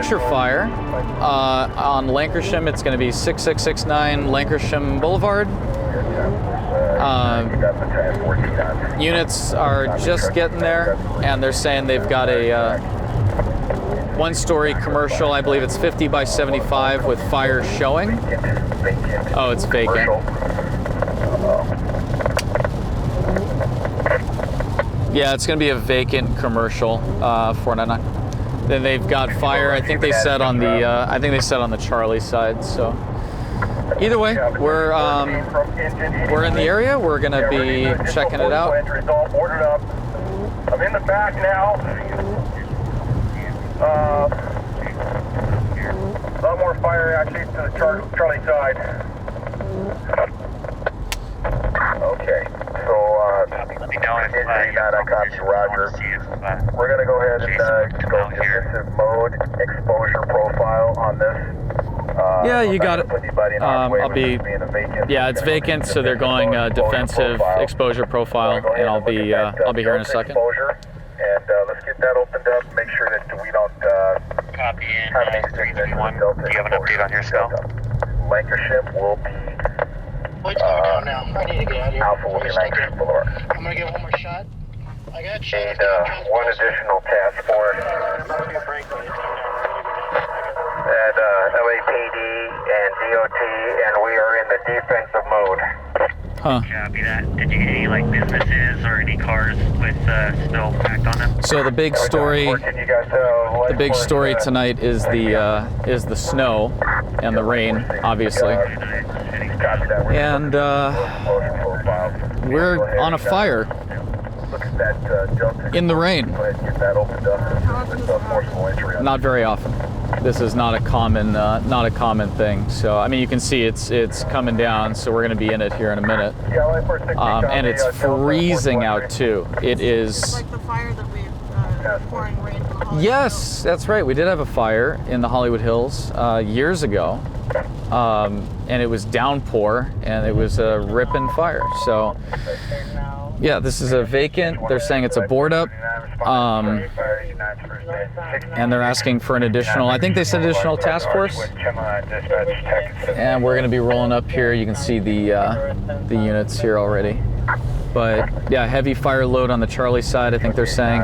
structure fire on Lancashire. It's going to be 6669 Lancashire Boulevard. Units are just getting there, and they're saying they've got a one-story commercial. I believe it's 50 by 75 with fire showing. Oh, it's vacant. Yeah, it's going to be a vacant commercial. 499. Then they've got fire. I think they said on the Charlie side. So either way, we're in the area. We're going to be checking it out. I'm in the back now. A lot more fire actually to the Charlie side. Okay, so let me know if I got you, Roger. We're gonna go ahead and go defensive mode, exposure profile on this. Yeah, you got it. Yeah, it's vacant, so they're going defensive exposure profile, and I'll be here in a second. And let's get that opened up. Make sure that we don't copy in 321. Do you have an update on your cell? Lancashire will be. What's going on now? I need to get out of here. Alpha will be Lancashire Boulevard. I'm gonna get one more shot. I got Need one additional task force. And LAPD and DOT, and we are in the defensive mode. Huh. Copy that. Did you get any businesses or any cars with snow packed on them? So the big story tonight is the snow and the rain, obviously. And we're on a fire in the rain. Not very often. This is not a common thing. So I mean, you can see it's coming down. So we're going to be in it here in a minute. And it's freezing out too. It is. It's like the fire that we pouring rain from the Hollywood Yes, Hills. that's right. We did have a fire in the Hollywood Hills years ago, and it was downpour, and it was a ripping fire. So, yeah, this is a vacant. They're saying it's a board up, and they're asking for an additional. I think they said additional task force, and we're going to be rolling up here. You can see the units here already. But yeah, heavy fire load on the Charlie side, I think they're saying,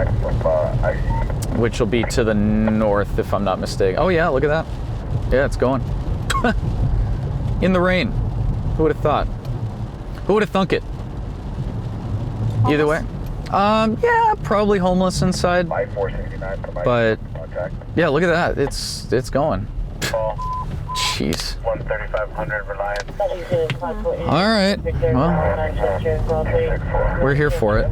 which will be to the north, if I'm not mistaken. Oh yeah, look at that. Yeah, it's going. In the rain. Who would have thought? Who would have thunk it? Either way. Yeah, probably homeless inside. But yeah, look at that. It's going. Jeez. 13500 Reliance. All right. Well, we're here for it.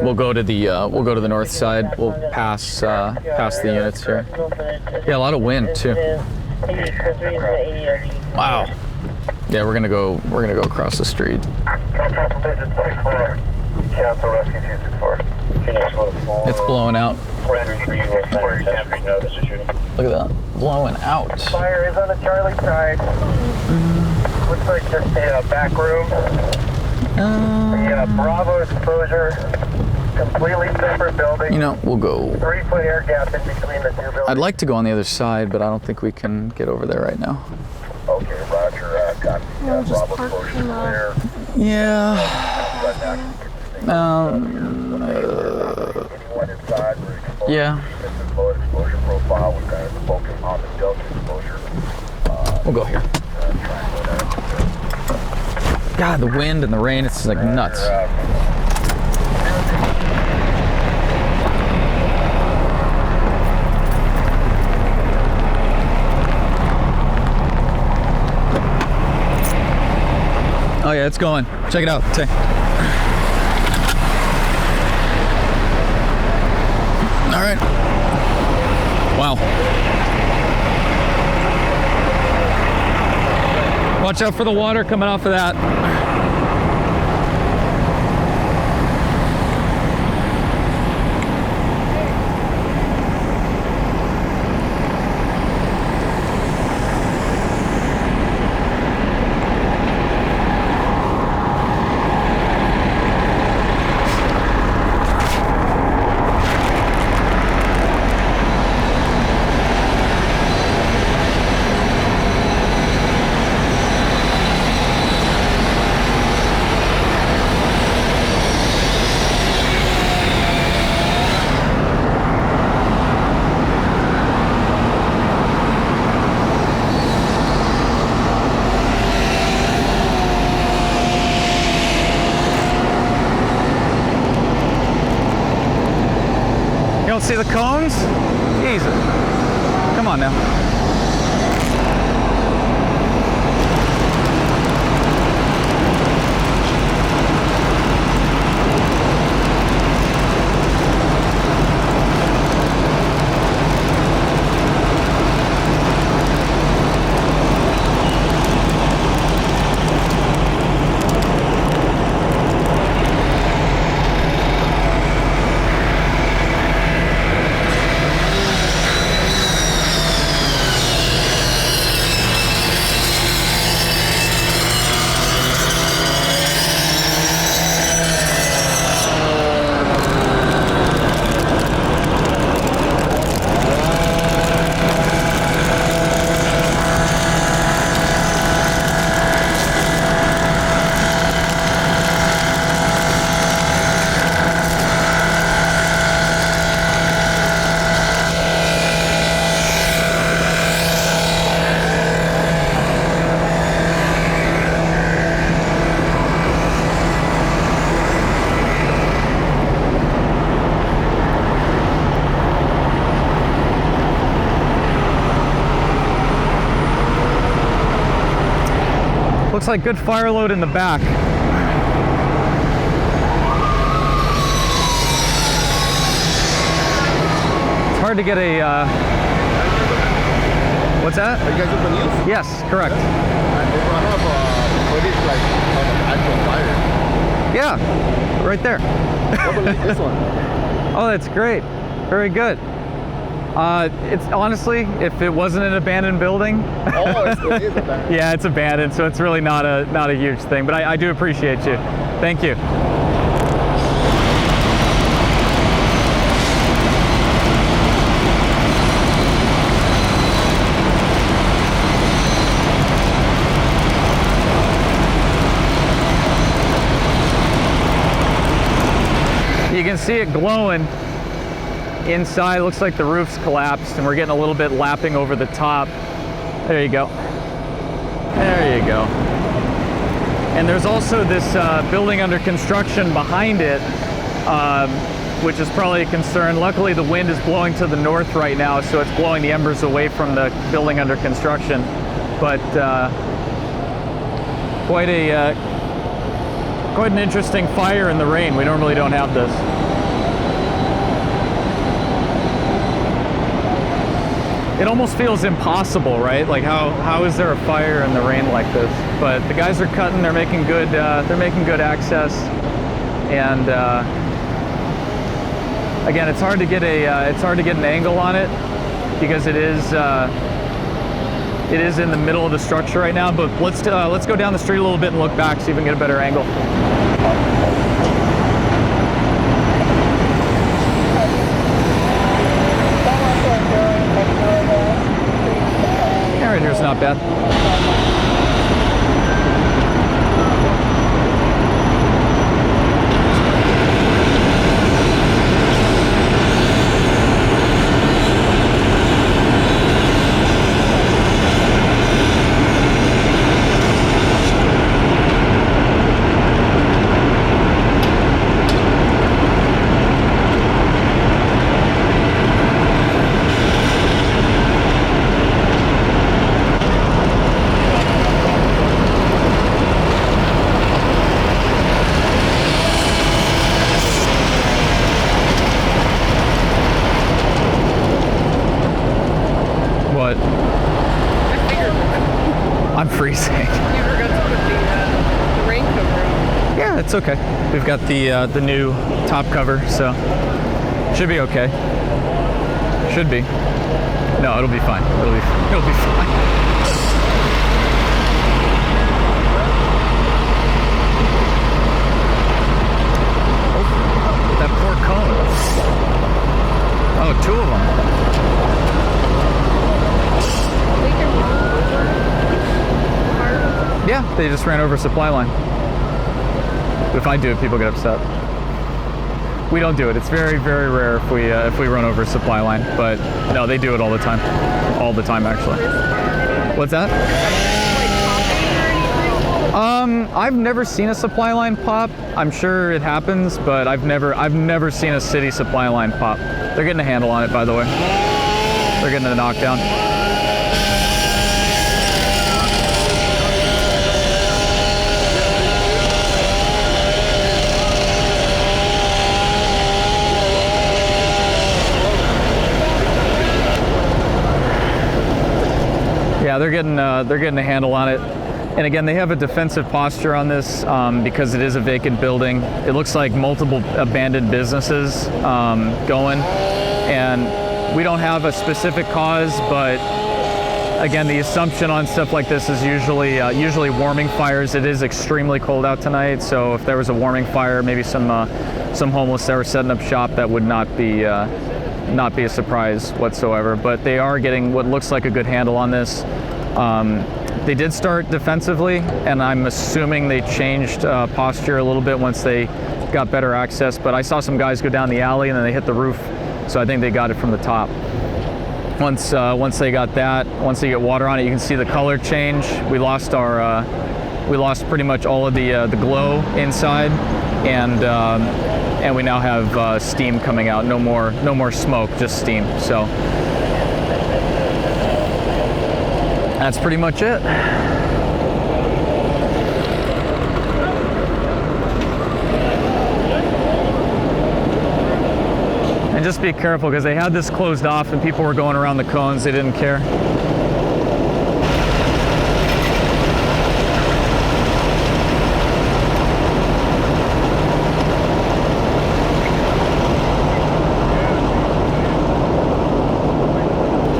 We'll go to the north side. We'll pass the units here. Yeah, a lot of wind too. Wow. Yeah, we're gonna go across the street. It's blowing out. Look at that, blowing out. Fire is on the Charlie side. Looks like just a back room. Bravo exposure. Completely separate building. You know, we'll go. 3-foot air gap in between the two buildings. I'd like to go on the other side, but I don't think we can get over there right now. Okay, Roger. Got the Bravo exposure clear. Yeah. Yeah. We'll go here. God, the wind and the rain, it's like nuts. Oh yeah, it's going. Check it out. All right. Wow. Watch out for the water coming off of that. see the cones? Jesus. Come on now. Looks like good fire load in the back. It's hard to get a, what's that? Are you guys open news? Yes, correct. If I have footage like of an actual fire. Yeah, right there. What about this one? Oh, that's great. Very good. It's honestly, if it wasn't an abandoned building. Oh, it is abandoned. Yeah, it's abandoned, so it's really not a huge thing. But I do appreciate you. Thank you. You can see it glowing. Inside, looks like the roof's collapsed and we're getting a little bit lapping over the top. There you go. There you go. And there's also this building under construction behind it, which is probably a concern. Luckily, the wind is blowing to the north right now, so it's blowing the embers away from the building under construction. But quite an interesting fire in the rain. We normally don't have this. It almost feels impossible, right? Like how is there a fire in the rain like this? But the guys are cutting. They're making good access, and again, it's hard to get an angle on it because it is in the middle of the structure right now. But let's go down the street a little bit and look back, see if we can get a better angle. Right here's not bad. I'm freezing. You forgot to put the rain cover on. Yeah, it's okay. We've got the new top cover, so should be okay. Should be. No, it'll be fine. It'll be fine. Oh, that poor cone. Oh, two of them. Yeah, they just ran over a supply line. But if I do it, people get upset. We don't do it. It's very, very rare if we run over a supply line. But no, they do it all the time. All the time, actually. What's that? I've never seen a supply line pop. I'm sure it happens, but I've never seen a city supply line pop. They're getting a handle on it, by the way. They're getting a knockdown. Yeah, they're getting a handle on it. And again, they have a defensive posture on this because it is a vacant building. It looks like multiple abandoned businesses going, and we don't have a specific cause, but again, the assumption on stuff like this is usually warming fires. It is extremely cold out tonight, so if there was a warming fire, maybe some homeless that were setting up shop, that would not be a surprise whatsoever. But they are getting what looks like a good handle on this. They did start defensively, and I'm assuming they changed posture a little bit once they got better access. But I saw some guys go down the alley and then they hit the roof, so I think they got it from the top. Once they got that, once they get water on it, you can see the color change. We lost pretty much all of the glow inside, and we now have steam coming out. No more smoke, just steam. So that's pretty much it. And just be careful because they had this closed off and people were going around the cones. They didn't care.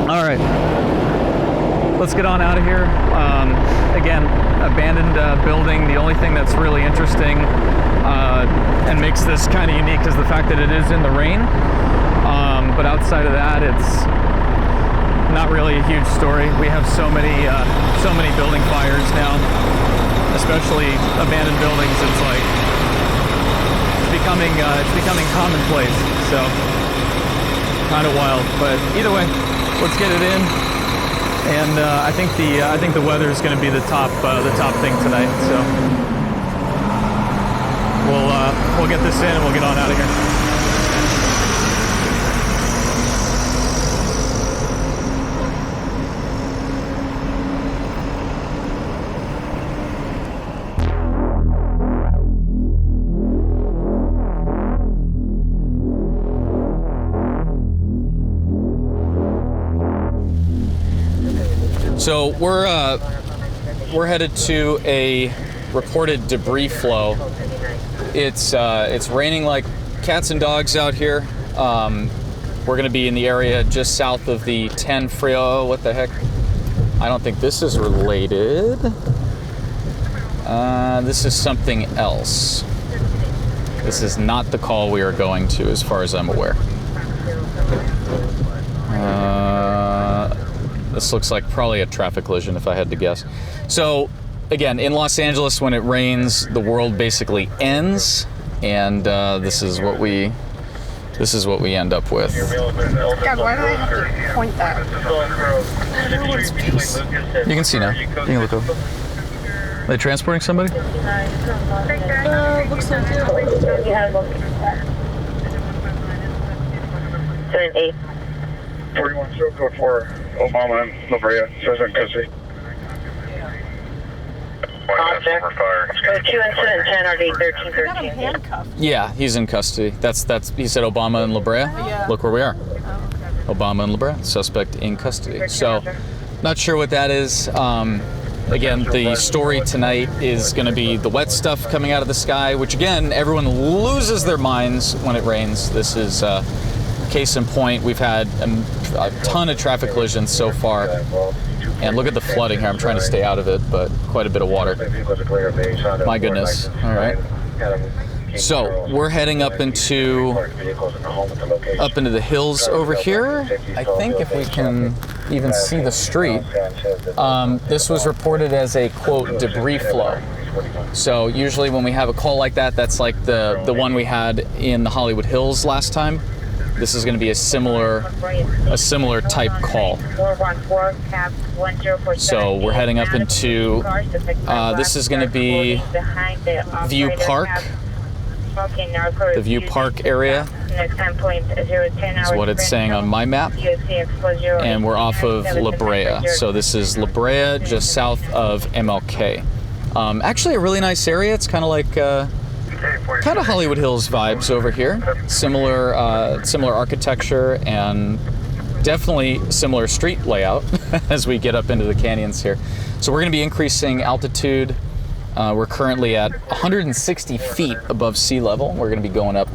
All right. Let's get on out of here. Again, abandoned building. The only thing that's really interesting and makes this kind of unique is the fact that it is in the rain. But outside of that, it's not really a huge story. We have so many building fires now, especially abandoned buildings. It's like it's becoming commonplace. So kind of wild. But either way, let's get it in. And I think the weather is going to be the top thing tonight. So we'll get this in and we'll get on out of here. So we're headed to a reported debris flow. It's raining like cats and dogs out here. We're going to be in the area just south of the 10 Frio. What the heck? I don't think this is related. This is something else. This is not the call we are going to, as far as I'm aware. This looks like probably a traffic collision if I had to guess. So again, in Los Angeles, when it rains, the world basically ends, and this is what we end up with. God, why do I have to point that? You can see now. You can look over. Are they transporting somebody? Looks like it. Turn 8. 41 code 4, Holman and La Brea, Citizen custody. Go 2 incident 10 RD I got him 1313. handcuffed. Yeah, he's in custody. That's he said Obama and La Brea. Yeah. Look where we are. Oh, okay. Obama and La Brea, suspect in custody. So, not sure what that is. Again, the story tonight is going to be the wet stuff coming out of the sky, which again, everyone loses their minds when it rains. This is case in point. We've had a ton of traffic collisions so far. And look at the flooding here. I'm trying to stay out of it, but quite a bit of water. My goodness. All right. So we're heading up into the hills over here. I think if we can even see the street. This was reported as a, quote, debris flow. So usually when we have a call like that, that's like the one we had in the Hollywood Hills last time. This is going to be a similar type call. So we're heading up into, this is going to be View Park. The View Park area Next time point 010 is what it's saying on my map. And we're off of La Brea. So this is La Brea, just south of MLK. Actually a really nice area. It's kind of like kind of Hollywood Hills vibes over here. Similar architecture and definitely similar street layout as we get up into the canyons here. So we're going to be increasing altitude. We're currently at 160 feet above sea level. We're going to be going up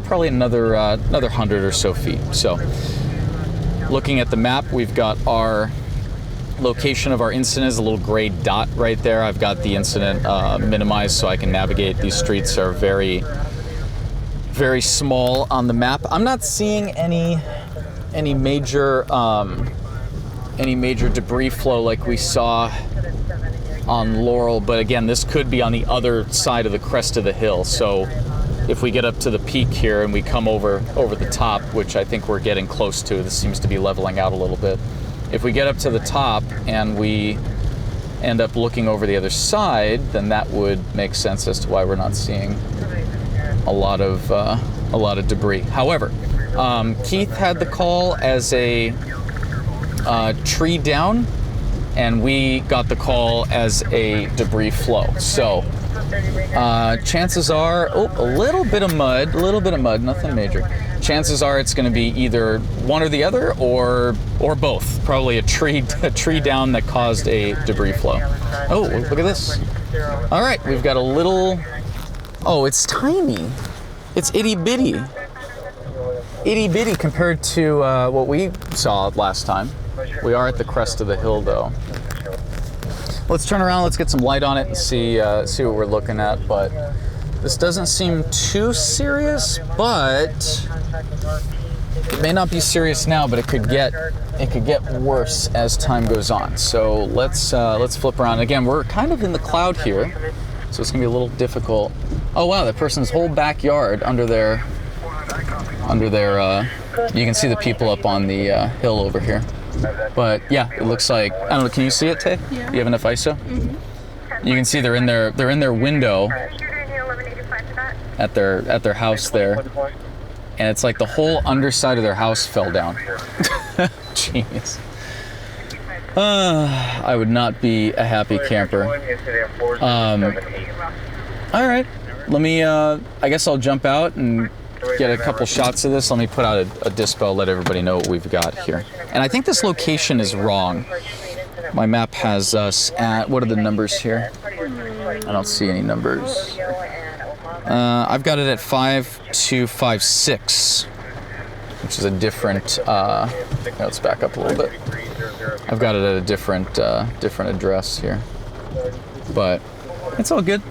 probably another 100 or so feet. So looking at the map, we've got our location of our incident is a little gray dot right there. I've got the incident minimized so I can navigate. These streets are very, very small on the map. I'm not seeing any major debris flow like we saw on Laurel, but again, this could be on the other side of the crest of the hill. So if we get up to the peak here and we come over the top, which I think we're getting close to, this seems to be leveling out a little bit. If we get up to the top and we end up looking over the other side, then that would make sense as to why we're not seeing a lot of debris. However, Keith had the call as a tree down, and we got the call as a debris flow. So chances are, a little bit of mud, nothing major. Chances are it's going to be either one or the other, or both. Probably a tree down that caused a debris flow. Oh, look at this. All right, we've got a little. Oh, it's tiny. It's itty bitty compared to what we saw last time. We are at the crest of the hill, though. Let's turn around. Let's get some light on it and see what we're looking at. But this doesn't seem too serious, but it may not be serious now, but it could get worse as time goes on. So let's flip around. Again, we're kind of in the cloud here, so it's gonna be a little difficult. Oh wow, that person's whole backyard under their you can see the people up on the hill over here. But yeah, it looks like, I don't know, can you see it, Tay? Yeah. You have enough ISO? Mm-hmm. You can see they're in their window at their house there. And it's like the whole underside of their house fell down. Genius. I would not be a happy camper. All right, let me, I guess I'll jump out and get a couple shots of this. Let me put out a dispo, let everybody know what we've got here. And I think this location is wrong. My map has us at, what are the numbers here? I don't see any numbers. I've got it at 5256, which is a different, let's back up a little bit. I've got it at a different address here, but it's all good.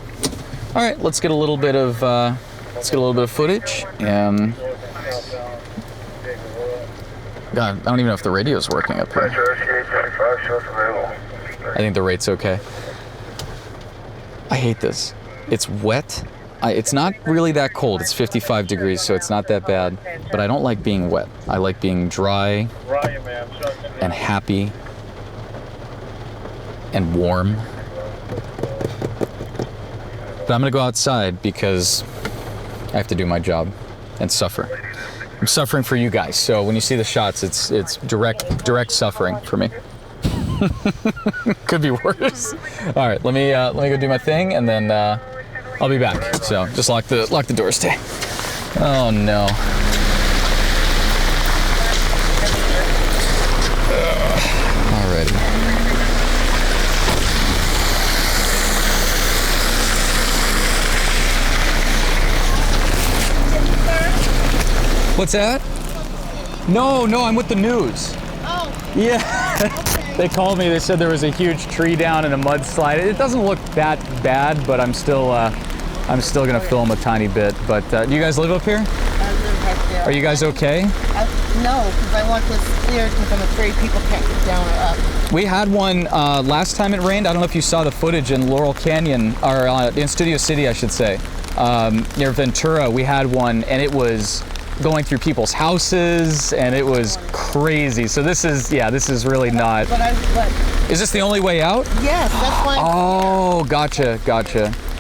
All right, let's get a little bit of footage. And God, I don't even know if the radio's working up here. I think the rate's okay. I hate this. It's wet. It's not really that cold. It's 55 degrees, so it's not that bad. But I don't like being wet. I like being dry and happy and warm. But I'm gonna go outside because I have to do my job and suffer. I'm suffering for you guys. So when you see the shots, it's direct suffering for me. Could be worse. All right, let me go do my thing, and then I'll be back. So just lock the doors, Tay. Oh no. Alrighty. What's that? No, I'm with the news. Oh. Yeah. They called me. They said there was a huge tree down and a mudslide. It doesn't look that bad, but I'm still gonna film a tiny bit. But do you guys live up here? I live right there. Are you guys okay? No, because I want this cleared because I'm afraid people can't get down or up. We had one last time it rained. I don't know if you saw the footage in Laurel Canyon, or in Studio City, I should say, near Ventura. We had one, and it was going through people's houses, and it was crazy. So this is really not. But is this the only way out? Yes, that's why. Oh, gotcha.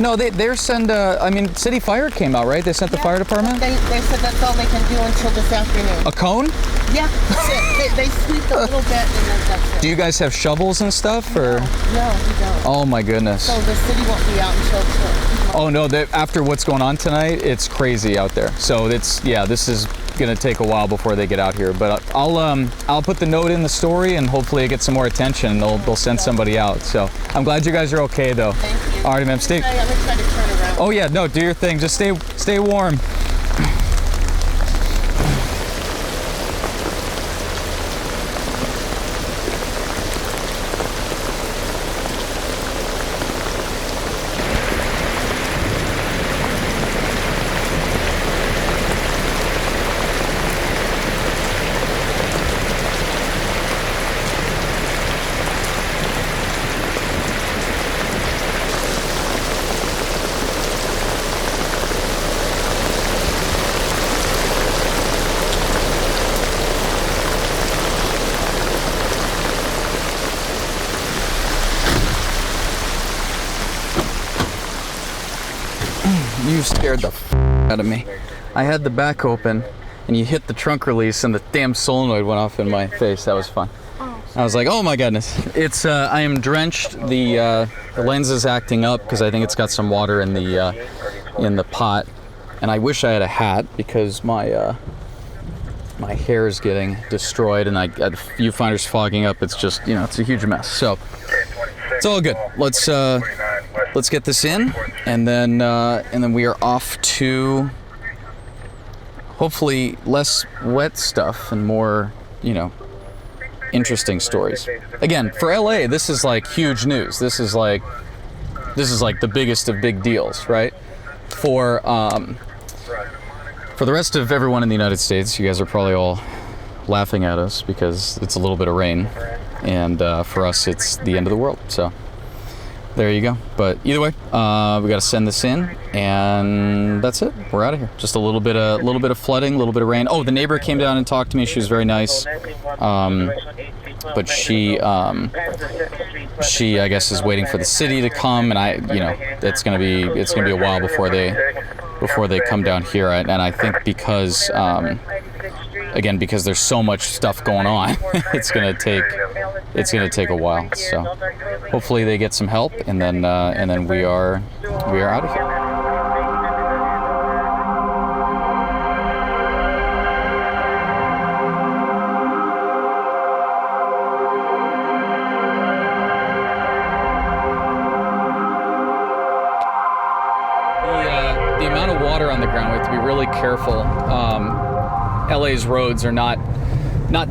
No, they're send. I mean, City Fire came out, right? They sent the fire department. They said that's all they can do until this afternoon. A cone? Yeah, that's it. They sweep a little bit and then that's it. Do you guys have shovels and stuff, or? No, we don't. Oh my goodness. So the city won't be out until Oh no, after what's going on tonight, it's crazy out there. So this is gonna take a while before they get out here. But I'll put the note in the story, and hopefully it gets some more attention. They'll send somebody out. So I'm glad you guys are okay though. Thank you. All right, ma'am. I'm gonna try to turn around. Oh yeah, no, do your thing. Just stay warm. You scared the out of me. I had the back open and you hit the trunk release and the damn solenoid went off in my face. That was fun. I was like, oh my goodness. It's I am drenched. The lens is acting up because I think it's got some water in the pot. And I wish I had a hat because my my hair is getting destroyed and I got viewfinders fogging up. It's just, it's a huge mess. So it's all good. Let's get this in, and then we are off to hopefully less wet stuff and more, interesting stories. Again, for LA, this is like huge news. This is like the biggest of big deals, right? For the rest of everyone in the United States, you guys are probably all laughing at us because it's a little bit of rain, and for us, it's the end of the world. So there you go. But either way, we got to send this in, and that's it. We're out of here. Just a little bit of flooding, a little bit of rain. Oh, the neighbor came down and talked to me. She was very nice. But she I guess is waiting for the city to come, and it's gonna be a while before they come down here. And I think because because there's so much stuff going on, it's gonna take a while. So hopefully they get some help, and then we are out of here. The amount of water on the ground, we have to be really careful. LA's roads are not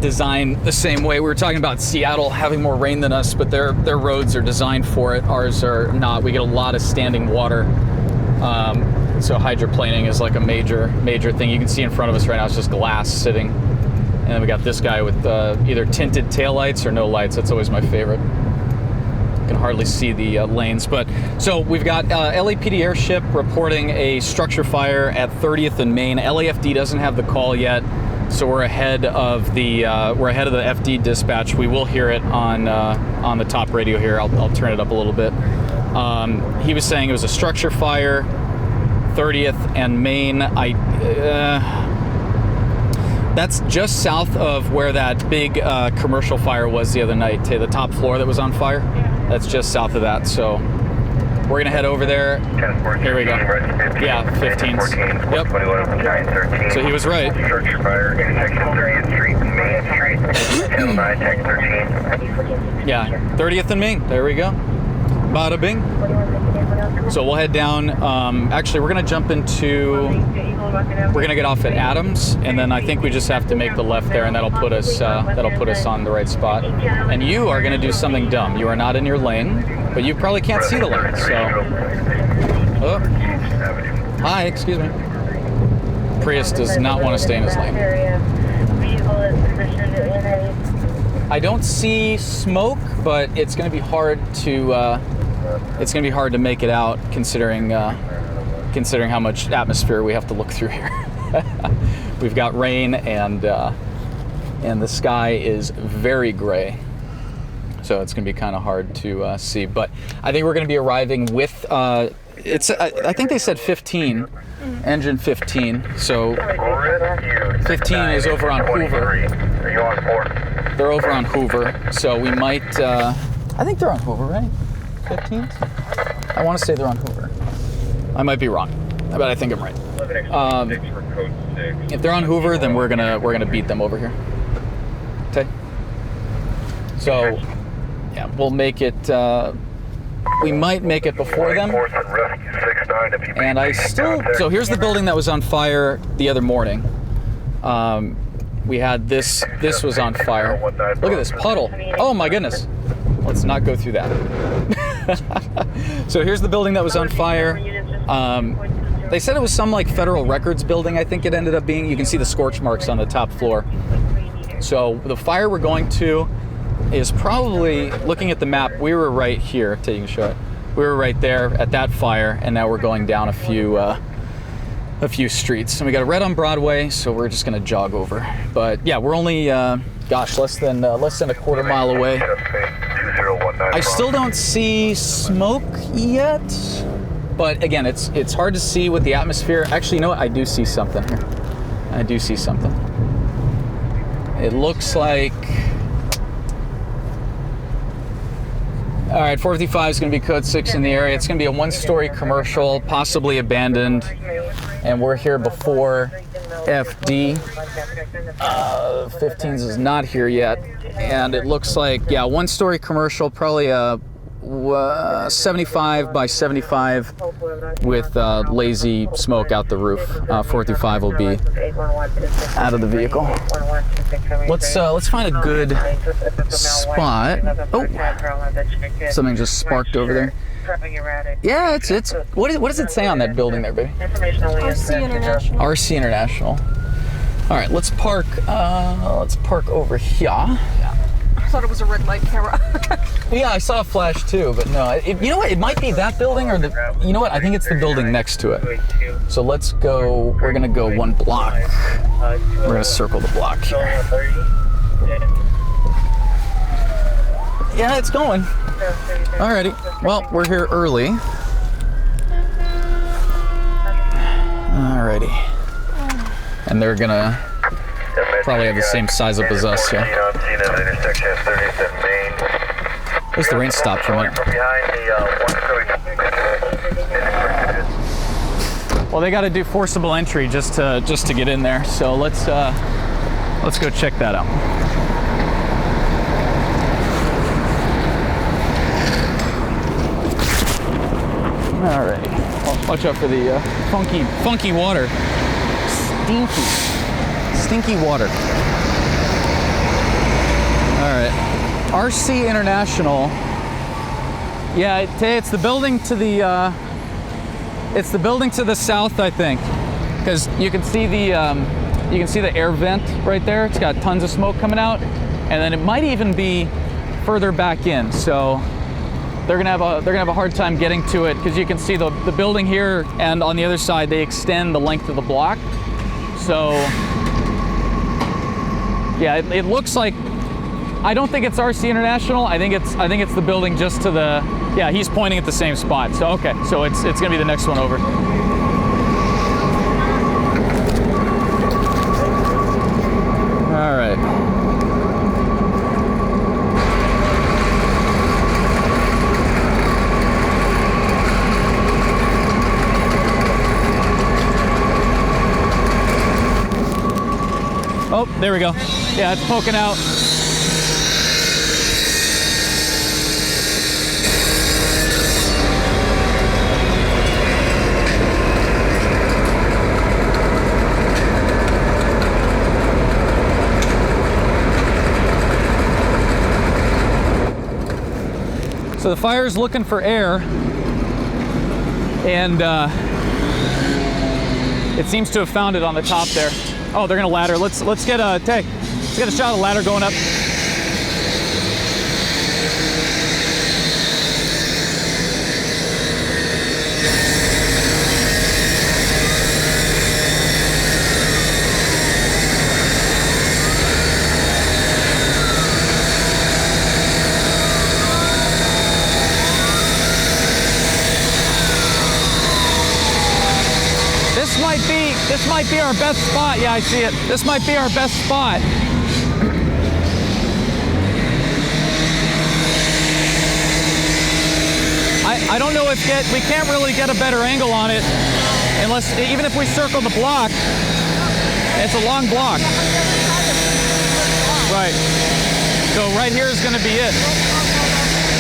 designed the same way. We were talking about Seattle having more rain than us, but their roads are designed for it. Ours are not. We get a lot of standing water. So hydroplaning is like a major thing. You can see in front of us right now, it's just glass sitting. And then we got this guy with either tinted taillights or no lights. That's always my favorite. Can hardly see the lanes. But so we've got LAPD airship reporting a structure fire at 30th and Main. LAFD doesn't have the call yet, so we're ahead of the FD dispatch. We will hear it on the top radio here. I'll turn it up a little bit. He was saying it was a structure fire, 30th and Main. That's just south of where that big commercial fire was the other night, the top floor that was on fire. That's just south of that, so we're gonna head over there. Here we go. Yeah, 15s. Yep. So he was right. Structure fire, intersection 30th Street and Main Street. Channel 9, Tech 13. Yeah, 30th and Main. There we go. Bada bing. So we'll head down. Actually, we're gonna jump into. We're gonna get off at Adams, and then I think we just have to make the left there, and that'll put us on the right spot. And you are gonna do something dumb. You are not in your lane, but you probably can't see the lane. So, oh, hi, excuse me. Prius does not want to stay in his lane. I don't see smoke, but it's gonna be hard to make it out, considering how much atmosphere we have to look through here. We've got rain, and the sky is very gray, so it's gonna be kind of hard to see. But I think we're gonna be arriving with it's I think they said 15, engine 15. So 15 is over on Hoover. Are you on 4? They're over on Hoover, so we might. I think they're on Hoover, right? 15s. I want to say they're on Hoover. I might be wrong, but I think I'm right. If they're on Hoover, then we're gonna beat them over here. Okay. So, yeah, we'll make it. We might make it before them. And I still. So here's the building that was on fire the other morning. We had this. This was on fire. Look at this puddle. Oh my goodness. Let's not go through that. So here's the building that was on fire. They said it was some like Federal Records building, I think it ended up being. You can see the scorch marks on the top floor. So the fire we're going to is probably, looking at the map, we were right here, taking a shot. We were right there at that fire, and now we're going down a few streets. And we got a red on Broadway, so we're just gonna jog over. But yeah, we're only, gosh, less than a quarter mile away. I still don't see smoke yet, but again, it's hard to see with the atmosphere. Actually, you know what? I do see something here. I do see something. It looks like. All right, 455 is going to be code 6 in the area. It's going to be a one-story commercial, possibly abandoned, and we're here before FD. 15s is not here yet, and it looks like, yeah, one-story commercial, probably a 75 by 75 with lazy smoke out the roof. 455 will be out of the vehicle. Let's find a good spot. Oh, something just sparked over there. Yeah, it's what does it say on that building there, baby? RC International. RC International. All right, let's park over here. I thought it was a red light camera. Yeah, I saw a flash tue, but no. You know what? It might be that building or the. You know what? I think it's the building next to it. So let's go. We're gonna go one block. We're gonna circle the block here. Yeah, it's going. Alrighty. Well, we're here early. Alrighty. And they're gonna probably have the same size up as us, yeah. At least the rain stopped for a minute. Well, they got to do forcible entry just to get in there. So let's go check that out. Alrighty. Well, watch out for the funky water. Stinky water. All right. RC International. Yeah, it's the building to the south, I think, because you can see the air vent right there. It's got tons of smoke coming out, and then it might even be further back in. So they're gonna have a hard time getting to it because you can see the building here, and on the other side they extend the length of the block. So yeah, it looks like. I don't think it's RC International. I think it's the building just to the. Yeah, he's pointing at the same spot. So okay, so it's gonna be the next one over. All right. Oh, there we go. Yeah, it's poking out. So the fire's looking for air, and it seems to have found it on the top there. Oh, they're gonna ladder. Let's get a shot of the ladder going up. This might be our best spot. Yeah, I see it. This might be our best spot. I don't know if we can't really get a better angle on it unless, even if we circle the block, it's a long block. Right. So right here is going to be it.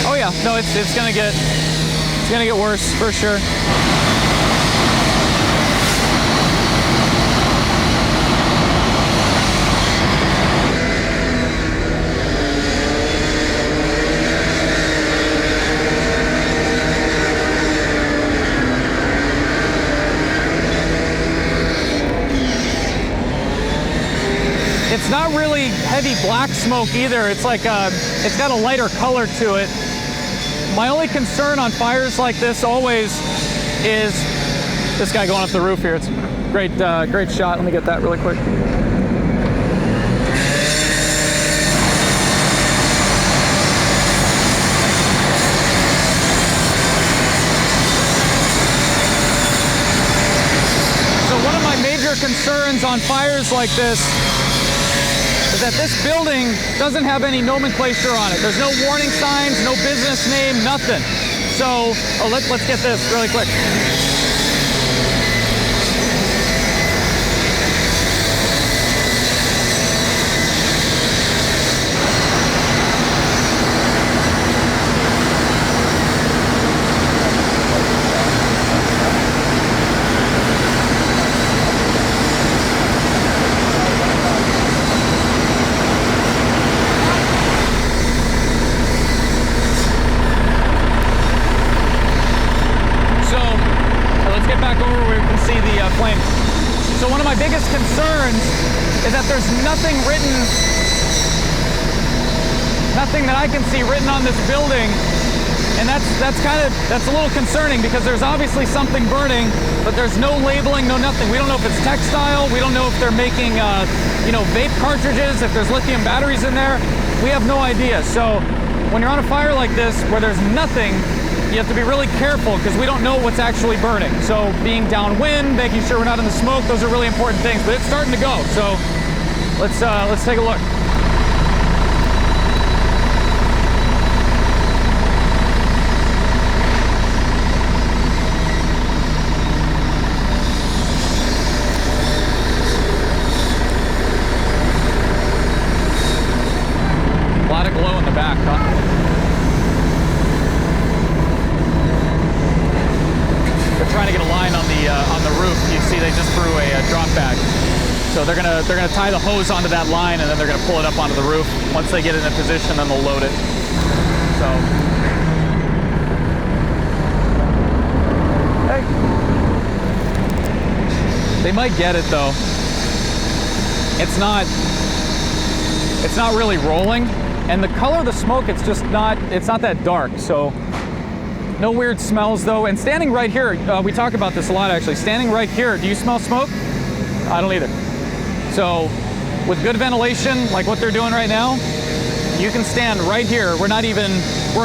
Oh yeah, no, it's going to get worse for sure. It's not really heavy black smoke either. It's like it's got a lighter color to it. My only concern on fires like this always is this guy going up the roof here. It's a great shot. Let me get that really quick. So one of my major concerns on fires like this is that this building doesn't have any nomenclature on it. There's no warning signs, no business name, nothing. So, let's get this really quick. So one of my biggest concerns is that there's nothing that I can see written on this building, and that's a little concerning because there's obviously something burning, but there's no labeling, no nothing. We don't know if it's textile. We don't know if they're making vape cartridges, if there's lithium batteries in there. We have no idea. So when you're on a fire like this where there's nothing, you have to be really careful because we don't know what's actually burning. So being downwind, making sure we're not in the smoke, those are really important things. But it's starting to go. So let's take a look. A lot of glow in the back, huh? Trying to get a line on the roof. You see they just threw a drop bag. So they're gonna tie the hose onto that line and then they're gonna pull it up onto the roof. Once they get it in position, then they'll load it. So hey. They might get it though. It's not really rolling. And the color of the smoke, it's not that dark. So no weird smells though. And standing right here, we talk about this a lot actually. Standing right here, do you smell smoke? I don't either. So with good ventilation, like what they're doing right now, you can stand right here. We're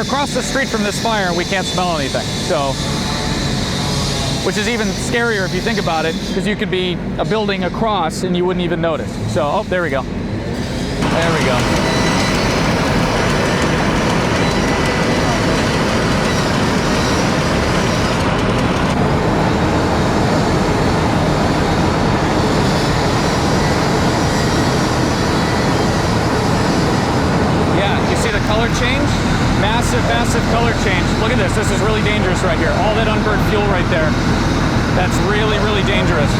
across the street from this fire and we can't smell anything. So, which is even scarier if you think about it, because you could be a building across and you wouldn't even notice. So, oh, there we go. There we go. Color change, massive color change. Look at this. This is really dangerous right here. All that unburned fuel right there. That's really dangerous.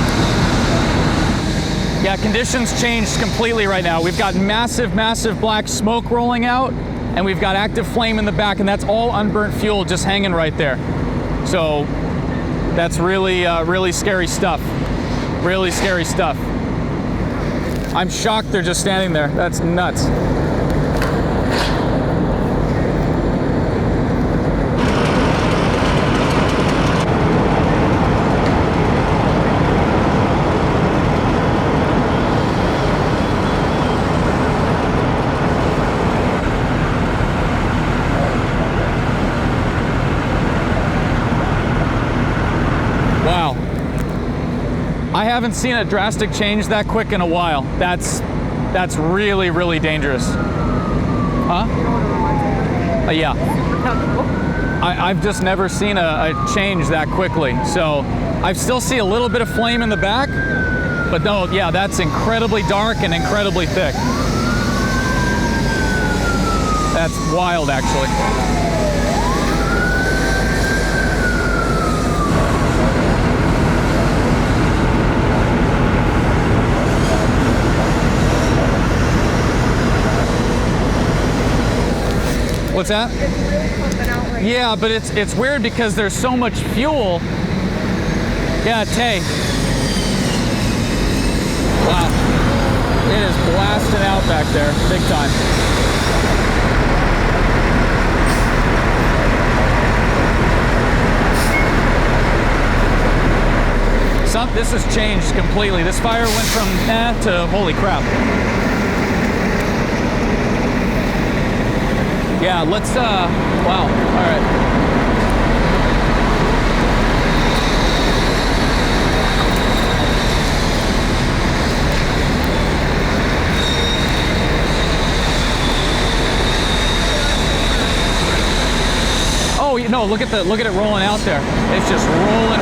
Yeah, conditions changed completely right now. We've got massive black smoke rolling out, and we've got active flame in the back, and that's all unburnt fuel just hanging right there. So that's really scary stuff. Really scary stuff. I'm shocked they're just standing there. That's nuts. I haven't seen a drastic change that quick in a while. That's really, really dangerous. Huh? Yeah. I've just never seen a change that quickly. So I still see a little bit of flame in the back, but no, yeah, that's incredibly dark and incredibly thick. That's wild, actually. What's that? It's really pumping out right Yeah, but it's weird because there's so much fuel. Yeah, Tay. Wow. It is blasting out back there, big time. This has changed completely. This fire went from to holy crap. Yeah, let's, wow, all right. Oh, no, look at it rolling out there. It's just rolling.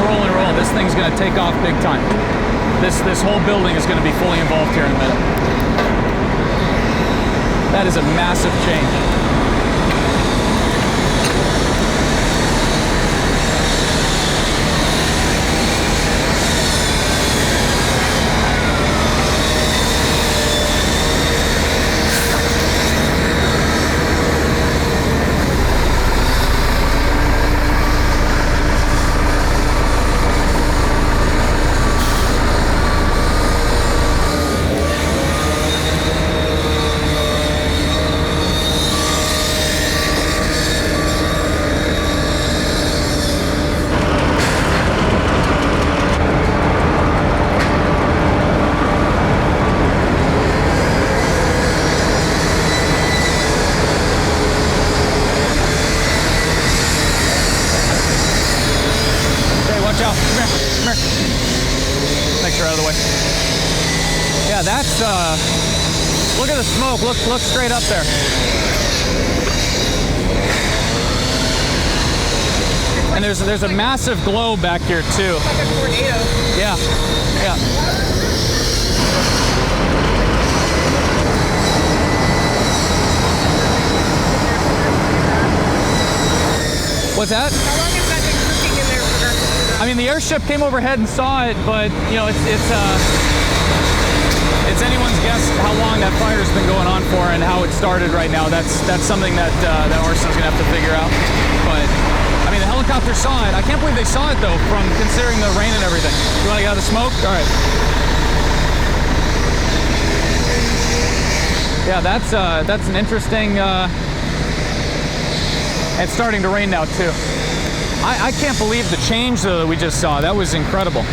This thing's gonna take off big time. This whole building is gonna be fully involved here in a minute. That is a massive change. Look at the smoke. Look straight up there. And there's a massive glow back here too. like a tornado. Yeah. What's that? How long has that been cooking in there for us? I mean, the airship came overhead and saw it, but you know, it's anyone's guess how long that fire's been going on for and how it started right now. That's something that Orson's gonna have to figure out. But I mean, the helicopter saw it. I can't believe they saw it though, from considering the rain and everything. You want to get out of the smoke? All right. Yeah, that's an interesting. It's starting to rain now too. I can't believe the change though that we just saw. That was incredible.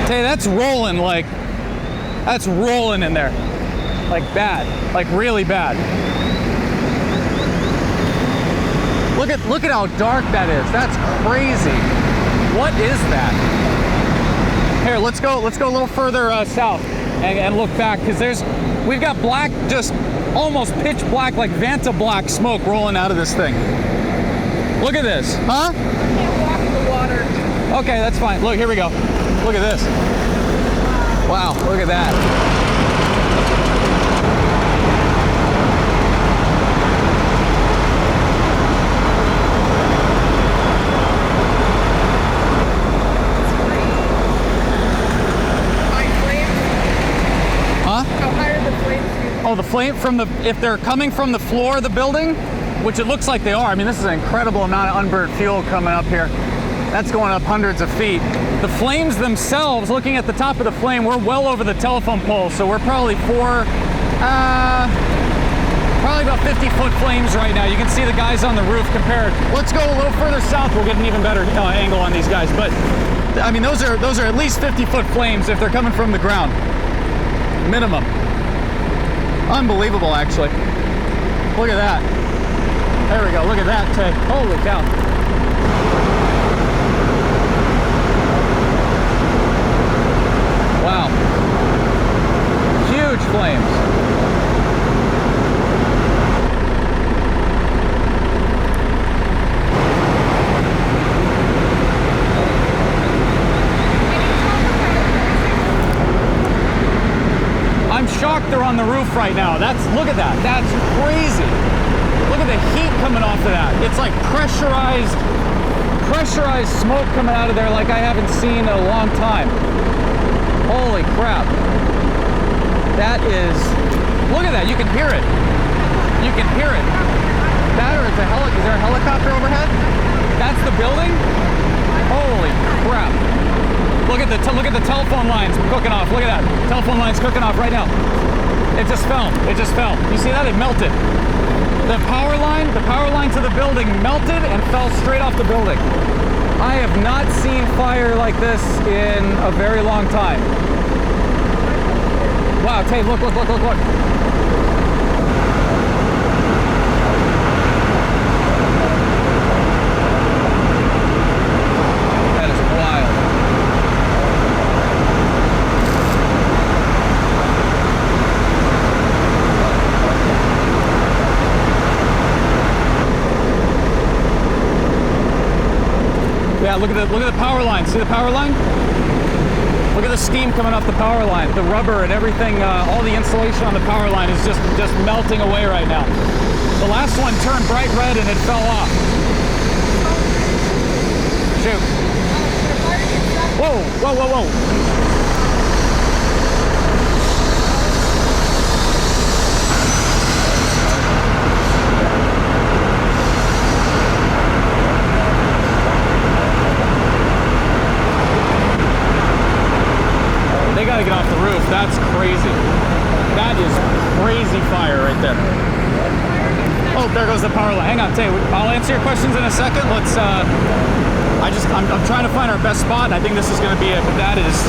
Hey, that's rolling that's rolling in there. Like bad, like really bad. Look at how dark that is. That's crazy. What is that? Here, let's go a little further south and look back, because we've got black, just almost pitch black, like Vanta black smoke rolling out of this thing. Look at this, huh? I can't walk in the water. Okay, that's fine. Look, here we go. Look at this. Wow, look at that. Oh, the flame if they're coming from the floor of the building, which it looks like they are. I mean, this is an incredible amount of unburnt fuel coming up here. That's going up hundreds of feet. The flames themselves, looking at the top of the flame, we're well over the telephone pole, so we're probably probably about 50-foot flames right now. You can see the guys on the roof compared. Let's go a little further south. We'll get an even better angle on these guys. But I mean, those are at least 50-foot flames if they're coming from the ground. Minimum. Unbelievable, actually. Look at that. There we go. Look at that, Tay. Holy cow. Wow. Huge flames. I'm shocked they're on the roof right now. Look at that. That's crazy. Look at the heat coming off of that. It's like pressurized smoke coming out of there like I haven't seen in a long time. Holy crap. That is, look at that. You can hear it. You can hear it. That or it's is there a helicopter overhead? That's the building? Holy crap. Look at the telephone lines cooking off. Look at that. Telephone lines cooking off right now. It just fell. It just fell. You see that? It melted. The power line to the building melted and fell straight off the building. I have not seen fire like this in a very long time. Wow, Tay, look. That is wild. Yeah, look at the power line. See the power line? Look at the steam coming off the power line. The rubber and everything, all the insulation on the power line is just melting away right now. The last one turned bright red and it fell off. Shoot. Whoa. They gotta get off the roof. That's crazy. That is crazy fire right there. Oh, there goes the power line. Hang on, Tay. I'll answer your questions in a second. Let's. I'm trying to find our best spot, and I think this is going to be it. But that is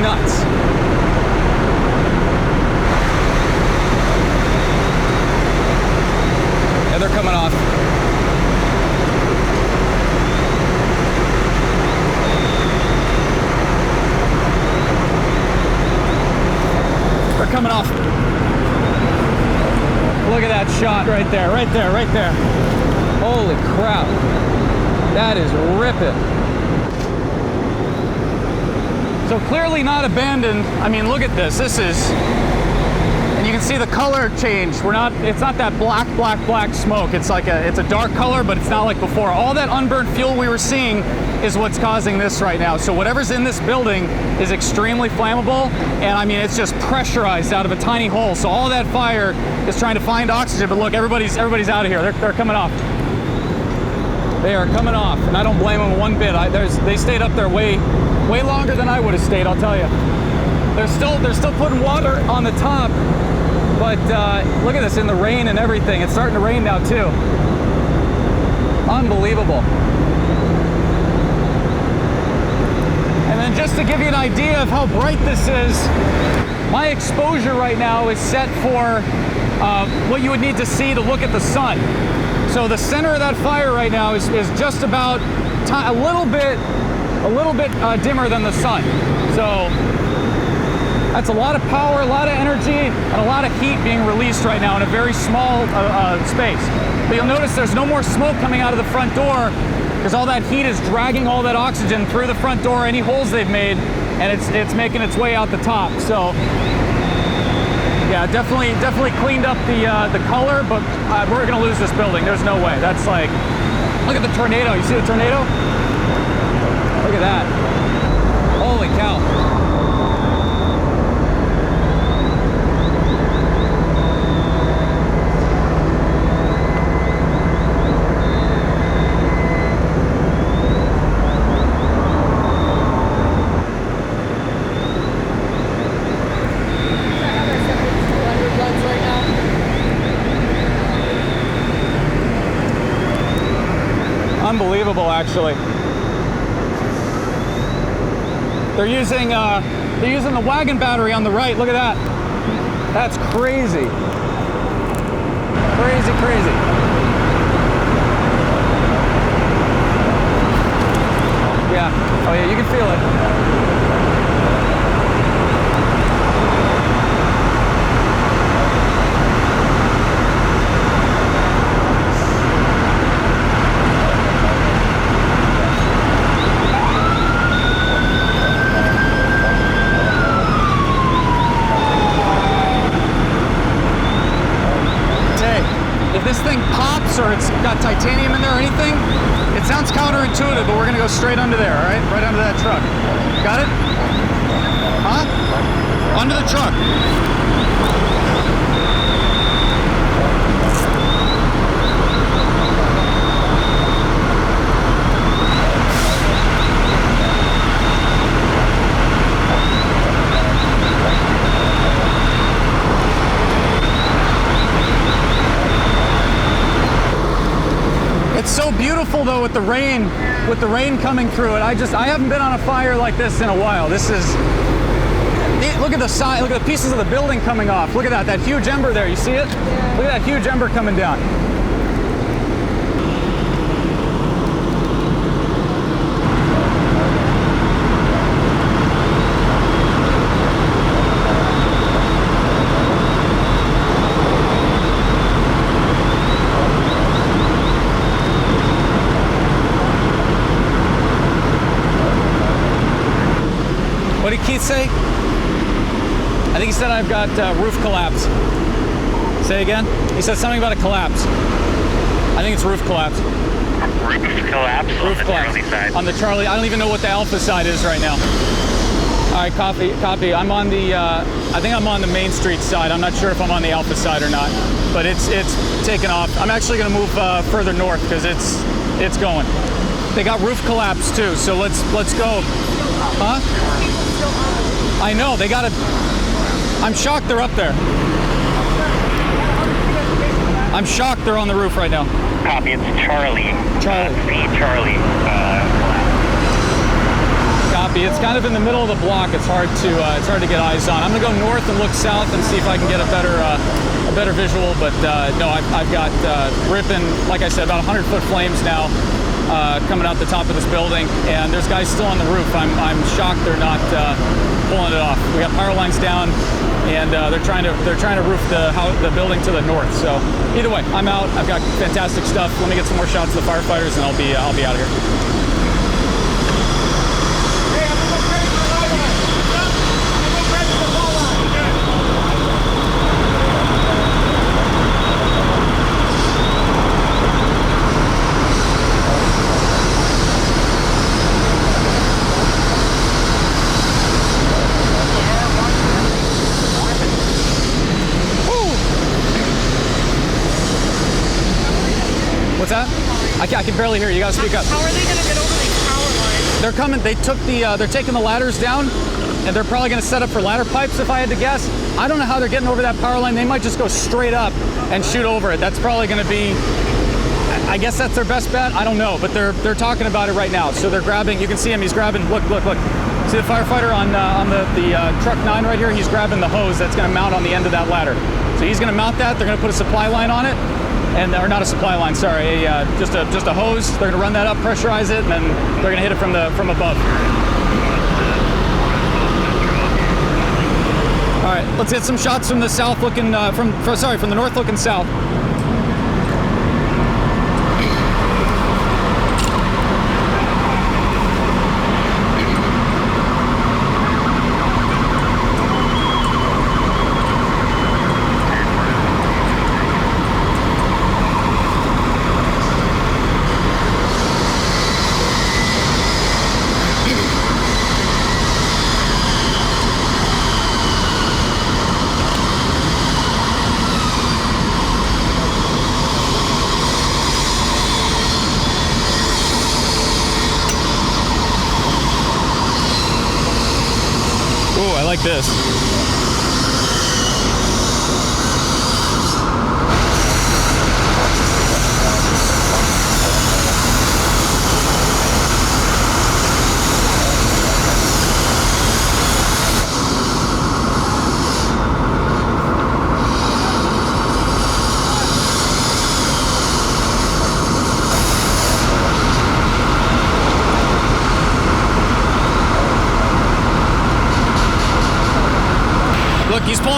nuts. Yeah, they're coming off. Coming off. Look at that shot right there. Holy crap. That is ripping. So clearly not abandoned. I mean, look at this. This is, and you can see the color change. It's not that black smoke. It's a dark color, but it's not like before. All that unburned fuel we were seeing is what's causing this right now. So whatever's in this building is extremely flammable, and I mean, it's just pressurized out of a tiny hole. So all that fire is trying to find oxygen, but look, everybody's out of here. They're coming off. They are coming off, and I don't blame them one bit. They stayed up there way longer than I would have stayed, I'll tell you. They're still putting water on the top, but look at this in the rain and everything. It's starting to rain now too. Unbelievable. And then just to give you an idea of how bright this is, my exposure right now is set for what you would need to see to look at the sun. So the center of that fire right now is just about a little bit dimmer than the sun. So that's a lot of power, a lot of energy, and a lot of heat being released right now in a very small space. But you'll notice there's no more smoke coming out of the front door, because all that heat is dragging all that oxygen through the front door, any holes they've made, and it's making its way out the top. So yeah, definitely cleaned up the color, but we're gonna lose this building. There's no way. That's like, look at the tornado. You see the tornado? Look at that. Holy cow. Unbelievable, actually. They're using the wagon battery on the right. Look at that. That's crazy. Crazy, crazy. Yeah. Oh yeah, you can feel it. If this thing pops or it's got titanium in there or anything, it sounds counterintuitive, but we're gonna go straight under there, all right? Right under that truck. Got it? Huh? Under the truck. It's so beautiful though with the rain coming through it. I haven't been on a fire like this in a while. This is, look at the side, look at the pieces of the building coming off. Look at that huge ember there, you see it? Yeah. Look at that huge ember coming down. What did Keith say? I think he said I've got roof collapse. Say again? He said something about a collapse. I think it's roof collapse. Roof collapse Roof on the collapse. Charlie side. On the Charlie, I don't even know what the Alpha side is right now. All right, copy. I'm on the, I think I'm on the Main Street side. I'm not sure if I'm on the Alpha side or not, but it's taken off. I'm actually gonna move further north because it's going. They got roof collapse too, so let's go. Huh? I know, they got it. I'm shocked they're up there. I'm shocked they're on the roof right now. Copy, it's Charlie. Charlie. Charlie. Copy. It's kind of in the middle of the block. It's hard to get eyes on. I'm gonna go north and look south and see if I can get a better visual. But no, I've got ripping, like I said, about 100-foot flames now. Coming out the top of this building, and there's guys still on the roof. I'm shocked they're not pulling it off. We got power lines down, and they're trying to roof the building to the north. So either way, I'm out. I've got fantastic stuff. Let me get some more shots of the firefighters, and I'll be out of here. What's that? I can barely hear you. You gotta speak up. How are they gonna get over these power lines? They're coming. They're taking the ladders down, and they're probably gonna set up for ladder pipes if I had to guess. I don't know how they're getting over that power line. They might just go straight up and shoot over it. That's probably gonna be, I guess that's their best bet. I don't know, but they're talking about it right now. So they're grabbing. You can see him. He's grabbing. Look. See the firefighter on the truck 9 right here? He's grabbing the hose that's gonna mount on the end of that ladder. So he's gonna mount that. They're gonna put a supply line on it. Or not a supply line, sorry, just a hose. They're gonna run that up, pressurize it, and then they're gonna hit it from above. All right, let's get some shots from the south looking, from the north looking south. I like this.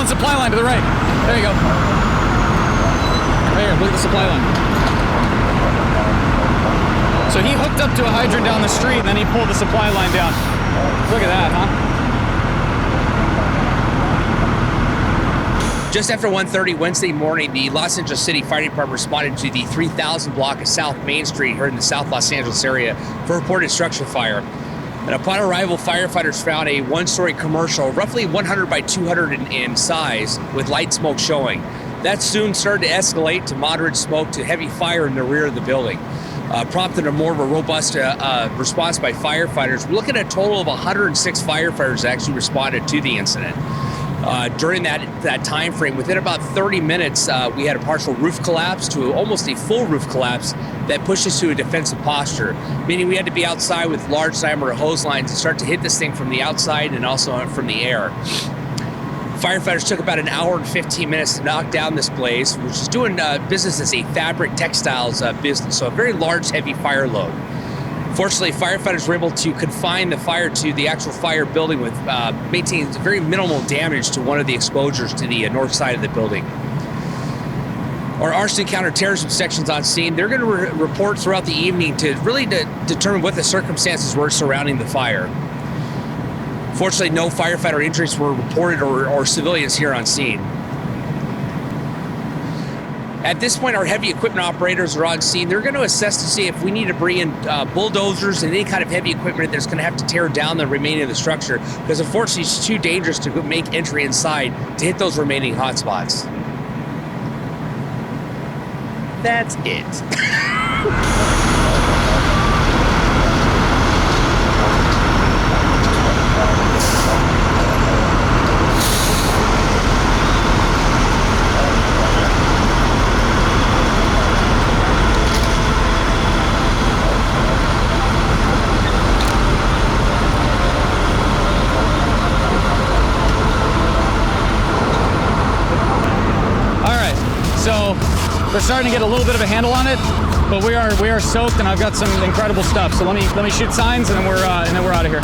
on supply line to the right. There you go. Right here, look at the supply line. So he hooked up to a hydrant down the street and then he pulled the supply line down. Look at that, huh? Just after 1:30 Wednesday morning, the Los Angeles City Fire Department responded to the 3000 block of South Main Street here in the South Los Angeles area for a reported structure fire. And upon arrival, firefighters found a one-story commercial, roughly 100 by 200 in size, with light smoke showing. That soon started to escalate to moderate smoke to heavy fire in the rear of the building, prompted a more of a robust response by firefighters. We're looking at a total of 106 firefighters that actually responded to the incident. During that time frame, within about 30 minutes, we had a partial roof collapse to almost a full roof collapse that pushed us to a defensive posture, meaning we had to be outside with large diameter hose lines and start to hit this thing from the outside and also from the air. Firefighters took about an hour and 15 minutes to knock down this blaze, which is doing business as a fabric textiles business, so a very large, heavy fire load. Fortunately, firefighters were able to confine the fire to the actual fire building with maintaining very minimal damage to one of the exposures to the north side of the building. Our arson and counterterrorism sections on scene, they're going to report throughout the evening to really determine what the circumstances were surrounding the fire. Fortunately, no firefighter injuries were reported or civilians here on scene. At this point, our heavy equipment operators are on scene. They're going to assess to see if we need to bring in bulldozers and any kind of heavy equipment that's going to have to tear down the remaining of the structure, because unfortunately it's too dangerous to make entry inside to hit those remaining hotspots. That's it. So we're starting to get a little bit of a handle on it, but we are soaked, and I've got some incredible stuff. So let me shoot signs, and then we're out of here.